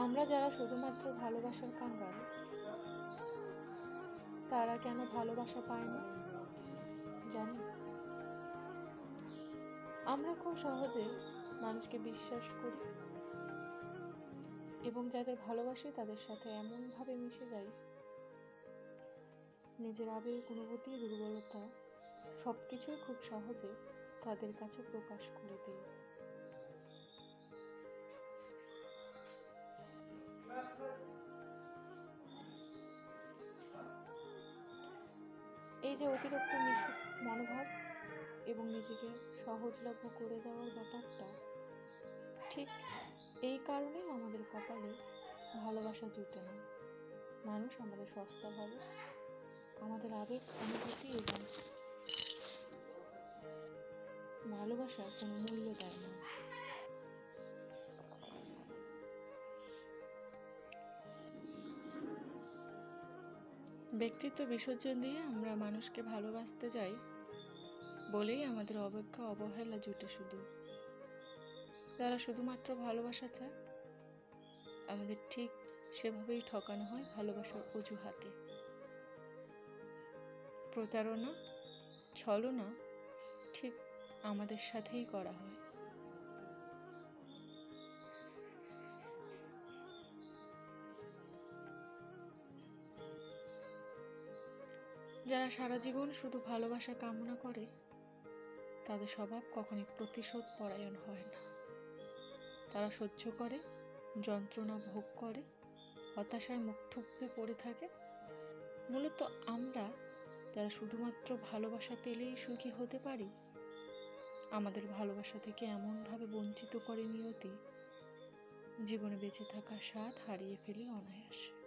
আমরা যারা শুধুমাত্র ভালোবাসার কাঙ্গাল, তারা কেন ভালোবাসা পায় না জানি। আমরা খুব সহজে মানুষকে বিশ্বাস করি এবং যাদের ভালোবাসি তাদের সাথে এমনভাবে মিশে যাই, নিজের আবেগ, অনুভূতি, দুর্বলতা সব কিছুই খুব সহজে তাদের কাছে প্রকাশ করে দিই। এই যে অতিরিক্ত মিশুক মনোভাব এবং নিজেকে সহজলভ্য করে দেওয়ার ব্যাপারটা, ঠিক এই কারণেই আমাদের কপালে ভালোবাসা জুটে না। মানুষ আমাদের সস্তা ভাবে, আমাদের আবেগ, অনুভূতি এবং ভালোবাসার কোনো মূল্য দেয় না। ব্যক্তিত্ব বিসর্জন দিয়ে আমরা মানুষকে ভালোবাসতে যাই বলেই আমাদের অবজ্ঞা, অবহেলা জুটে শুধু। যারা শুধুমাত্র ভালোবাসা চায়, আমাদের ঠিক সেভাবেই ঠকানো হয় ভালোবাসার অজুহাতে। প্রতারণা, ছলনা ঠিক আমাদের সাথেই করা হয়। যারা সারা জীবন শুধু ভালোবাসা কামনা করে, তাদের স্বভাব কখনই প্রতিশোধ পরায়ণ হয় না। তারা সহ্য করে, যন্ত্রণা ভোগ করে, হতাশায় মুখ থুবড়ে পড়ে থাকে। মূলত আমরা যারা শুধুমাত্র ভালোবাসা পেলেই সুখী হতে পারি, আমাদের ভালোবাসা থেকে এমনভাবে বঞ্চিত করে নিয়তি, জীবনে বেঁচে থাকার স্বাদ হারিয়ে ফেলি অনায়াসে।